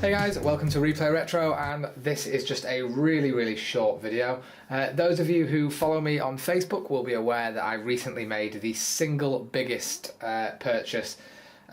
Hey guys, welcome to ReplayRetro, and this is just a really short video. Those of you who follow me on Facebook will be aware that I recently made the single biggest purchase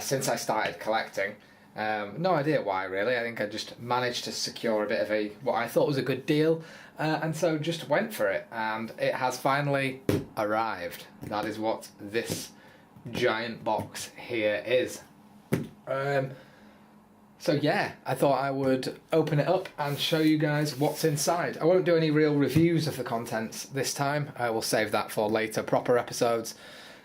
since I started collecting. No idea why really. I think I just managed to secure a bit of what I thought was a good deal, and so just went for it, and it has finally arrived. That is what this giant box here is. So yeah, I thought I would open it up and show you guys what's inside. I won't do any real reviews of the contents this time. I will save that for later proper episodes.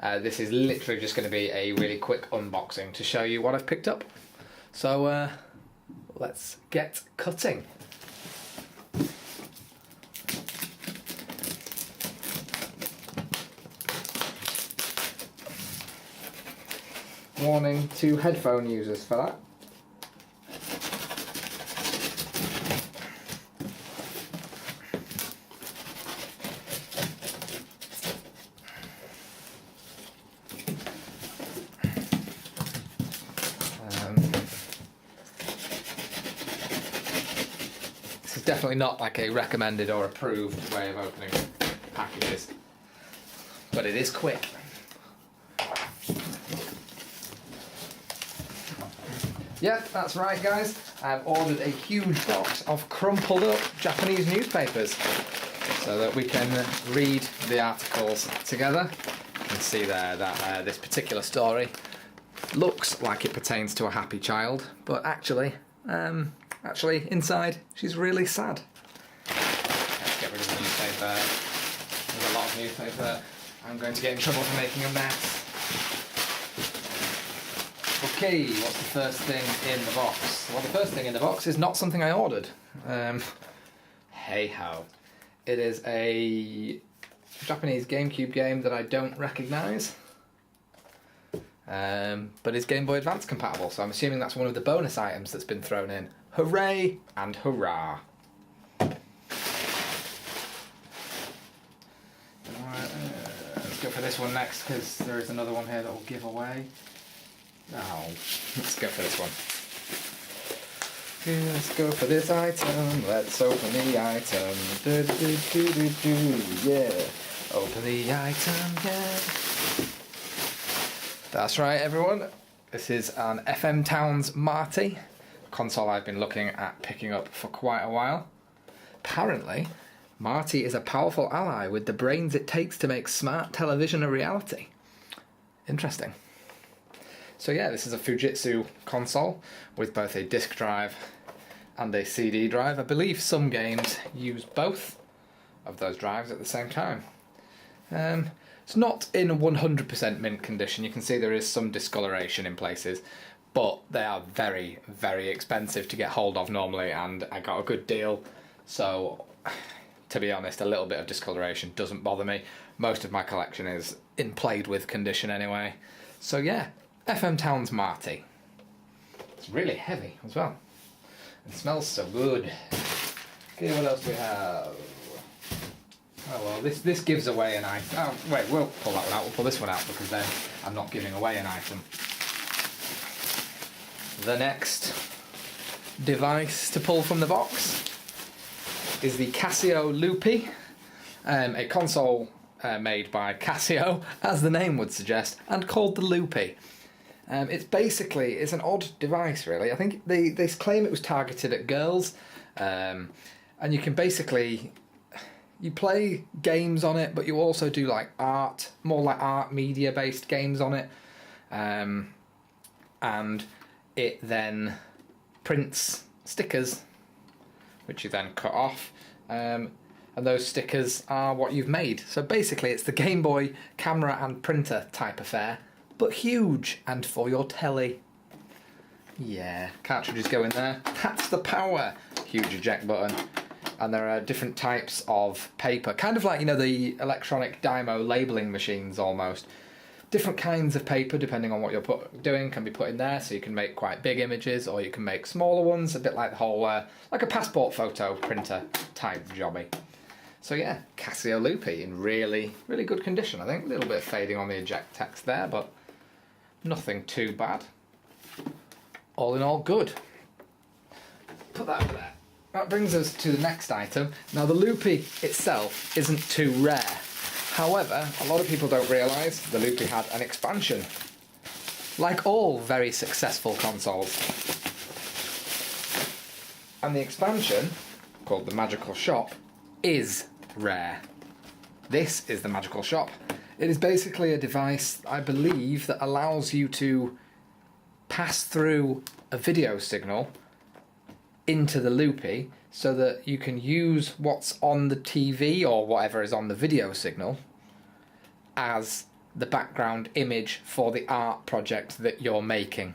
This is literally just going to be a really quick unboxing to show you what I've picked up. So let's get cutting. Warning to headphone users for that. This is definitely not like a recommended or approved way of opening packages, but it is quick. Yep, that's right guys, I've ordered a huge box of crumpled up Japanese newspapers so that we can read the articles together. You can see there that this particular story looks like it pertains to a happy child, but actually inside she's really sad. Let's get rid of the newspaper. There's a lot of newspaper. I'm going to get in trouble for making a mess. Okay, what's the first thing in the box? Well, the first thing in the box is not something I ordered. Hey ho. It is a Japanese GameCube game that I don't recognise. But is Game Boy Advance compatible, so I'm assuming that's one of the bonus items that's been thrown in. Hooray and hurrah. Let's go for this one next, because there is another one here that will give away. Oh, let's go for this one. Let's go for this item. Let's open the item. Yeah. Open the item, yeah. That's right, everyone. This is an FM Towns Marty, a console I've been looking at picking up for quite a while. Apparently, Marty is a powerful ally with the brains it takes to make smart television a reality. Interesting. So yeah, this is a Fujitsu console with both a disk drive and a CD drive. I believe some games use both of those drives at the same time. It's not in 100% mint condition. You can see there is some discoloration in places, but they are very expensive to get hold of normally, and I got a good deal. So, to be honest, a little bit of discoloration doesn't bother me. Most of my collection is in played with condition anyway. So yeah, FM Towns Marty. It's really heavy as well. It smells so good. Okay, what else do we have? Oh well, this gives away an item. Oh wait, we'll pull that one out. We'll pull this one out because then I'm not giving away an item. The next device to pull from the box is the Casio Loopy, a console made by Casio, as the name would suggest, and called the Loopy. It's an odd device really. I think they claim it was targeted at girls, and you can basically, you play games on it, but you also do like art, more like art media based games on it, and it then prints stickers which you then cut off, and those stickers are what you've made. So basically it's the Game Boy camera and printer type affair, but huge and for your telly. Yeah, cartridges go in there. That's the power. Huge eject button. And there are different types of paper, kind of like, you know, the electronic Dymo labelling machines almost. Different kinds of paper, depending on what you're doing, can be put in there, so you can make quite big images, or you can make smaller ones, a bit like the whole, like a passport photo printer type jobby. So yeah, Casio Loopy in really good condition, I think. A little bit of fading on the eject text there, but nothing too bad. All in all, good. put that over there. That brings us to the next item. Now, the Loopy itself isn't too rare. However, a lot of people don't realise the Loopy had an expansion. Like all very successful consoles. And the expansion, called the Magical Shop, is rare. This is the Magical Shop. It is basically a device, I believe, that allows you to pass through a video signal into the Loopy so that you can use what's on the TV or whatever is on the video signal as the background image for the art project that you're making.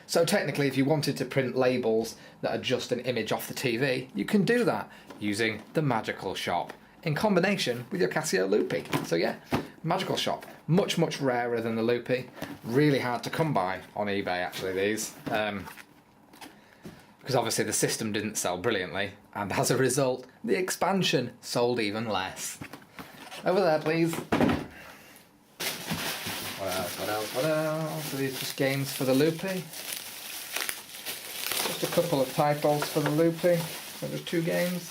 So technically, if you wanted to print labels that are just an image off the TV, you can do that using the Magical Shop in combination with your Casio Loopy. So yeah, Magical Shop, much, much rarer than the Loopy. Really hard to come by on eBay, actually, these. Because obviously the system didn't sell brilliantly, and as a result, the expansion sold even less. Over there, please. What else? Are these just games for the Loopy? Just a couple of titles for the Loopy. So there's 2 games.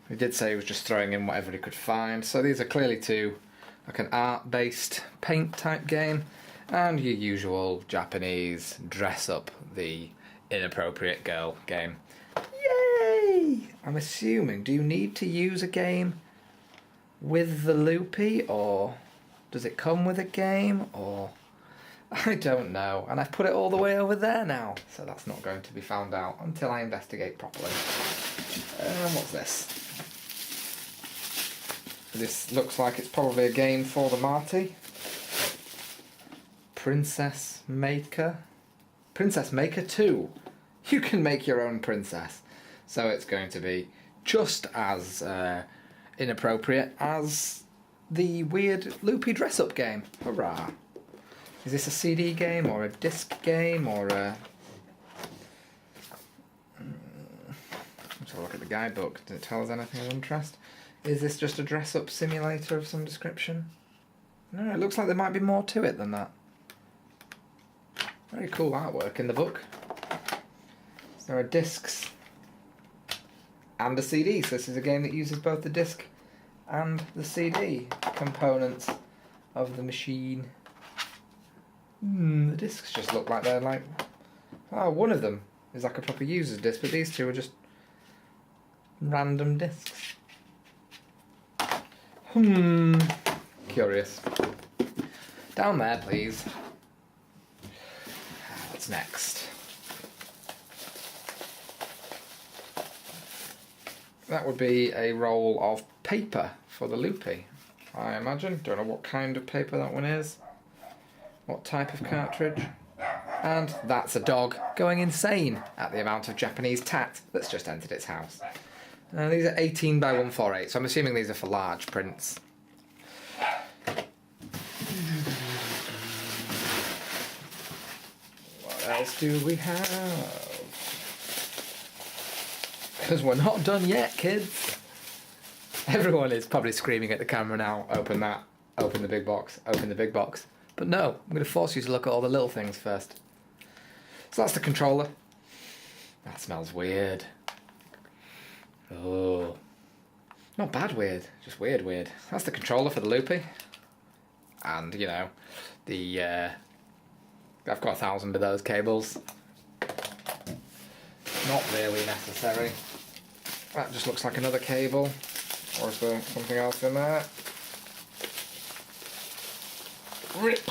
He did say he was just throwing in whatever he could find. So these are clearly 2, like an art-based paint type game, and your usual Japanese dress up the inappropriate girl game. Yay! I'm assuming, do you need to use a game with the Loopy, or does it come with a game, or I don't know. And I've put it all the way over there now, so that's not going to be found out until I investigate properly. What's this? This looks like it's probably a game for the Marty. Princess Maker 2. You can make your own princess. So it's going to be just as inappropriate as the weird Loopy dress-up game. Hurrah! Is this a CD game or a disc game or a... Let's have a look at the guidebook. Does it tell us anything of interest? Is this just a dress-up simulator of some description? No, it looks like there might be more to it than that. Very cool artwork in the book. There are discs and a CD, so this is a game that uses both the disc and the CD components of the machine. The discs just look like they're like... Oh, one of them is like a proper user's disc, but these 2 are just random discs. Curious. Down there, please. What's next? That would be a roll of paper for the Loopy, I imagine. Don't know what kind of paper that one is. What type of cartridge. And that's a dog going insane at the amount of Japanese tat that's just entered its house. These are 18 by 148, so I'm assuming these are for large prints. What else do we have? Because we're not done yet, kids. Everyone is probably screaming at the camera now, open that, open the big box, open the big box. But no, I'm going to force you to look at all the little things first. So that's the controller. That smells weird. Oh. Not bad weird, just weird. That's the controller for the Loopy. And, you know, the... I've got 1,000 of those cables. Not really necessary. That just looks like another cable. Or is there something else in there? Rip!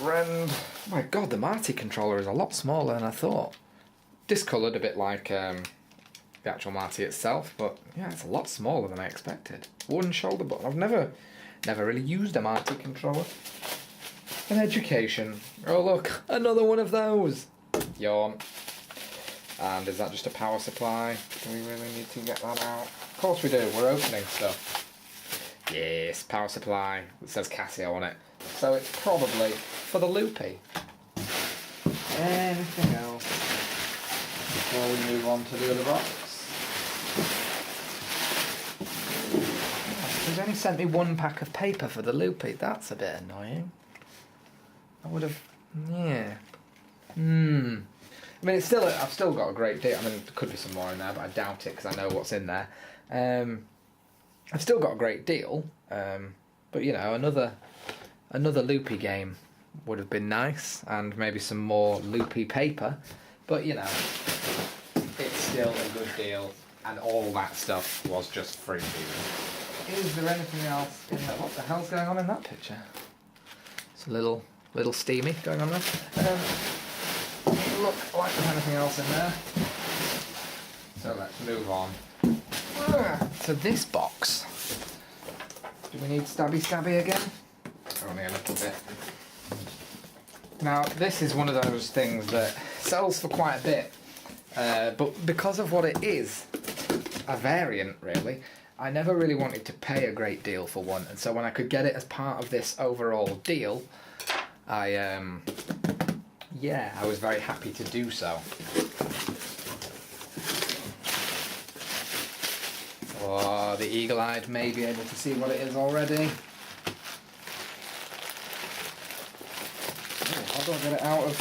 Rend. Oh my god, the Marty controller is a lot smaller than I thought. Discoloured a bit like the actual Marty itself, but yeah, it's a lot smaller than I expected. One shoulder button. I've never really used a Marty controller. An education. Oh look, another one of those. Yawn. And is that just a power supply? Do we really need to get that out? Of course we do, we're opening stuff. Yes, power supply. It says Casio on it. So it's probably for the Loopy. Anything else before we move on to the other box? He's only sent me 1 pack of paper for the Loopy. That's a bit annoying. I would have... Yeah. I mean, it's still I've still got a great deal. I mean, there could be some more in there, but I doubt it because I know what's in there. I've still got a great deal, but you know, another Loopy game would have been nice, and maybe some more Loopy Paper. But you know, it's still a good deal, and all that stuff was just free. Is there anything else in there? What the hell's going on in that picture? It's a little steamy going on there. Doesn't look like there's anything else in there. So let's move on to this box. Do we need stabby again? Only a little bit. Now this is one of those things that sells for quite a bit, but because of what it is, a variant really, I never really wanted to pay a great deal for one, and so when I could get it as part of this overall deal, I was very happy to do so. Oh, the eagle-eyed may be able to see what it is already. Oh, how do I get it out of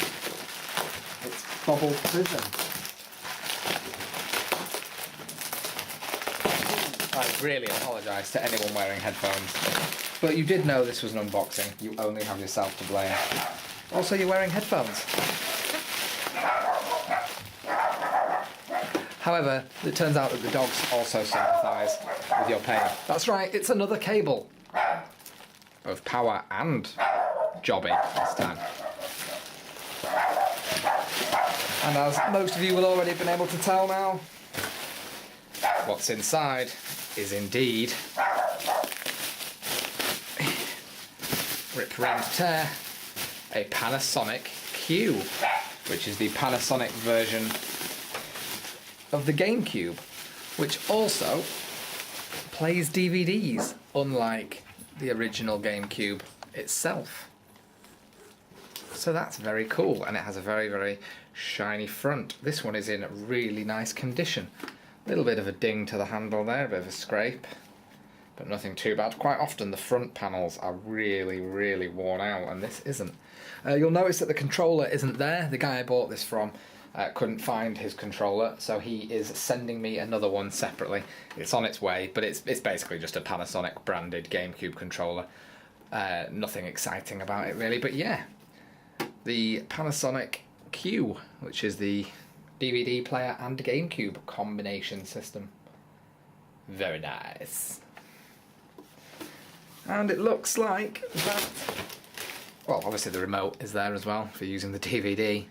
its bubble prison? I really apologise to anyone wearing headphones, but you did know this was an unboxing. You only have yourself to blame. Also, you're wearing headphones. However, it turns out that the dogs also sympathise with your pain. That's right, it's another cable. Both power and jobby this time. And as most of you will already have been able to tell now, what's inside is indeed rip, rent, tear, a Panasonic Q, which is the Panasonic version of the GameCube, which also plays DVDs, unlike the original GameCube itself. So that's very cool, and it has a very, very shiny front. This one is in really nice condition. A little bit of a ding to the handle there, a bit of a scrape, but nothing too bad. Quite often the front panels are really, really worn out, and this isn't. You'll notice that the controller isn't there. The guy I bought this from couldn't find his controller, so he is sending me another one separately. It's on its way, but it's basically just a Panasonic branded GameCube controller. Nothing exciting about it really, but yeah, the Panasonic Q, which is the DVD player and GameCube combination system. Very nice. And it looks like that. Well, obviously the remote is there as well for using the DVD,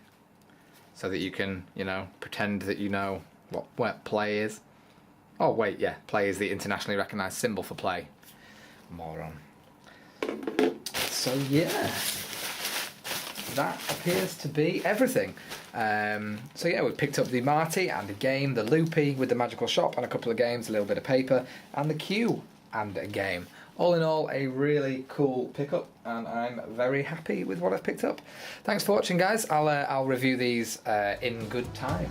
so that you can, you know, pretend that you know what play is. Oh wait, yeah, play is the internationally recognised symbol for play. Moron. So yeah, that appears to be everything. So yeah, we picked up the Marty and a game, the Loopy with the magical shop and a couple of games, a little bit of paper, and the Q and a game. All in all, a really cool pickup, and I'm very happy with what I've picked up. Thanks for watching, guys. I'll review these in good time.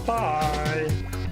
Bye!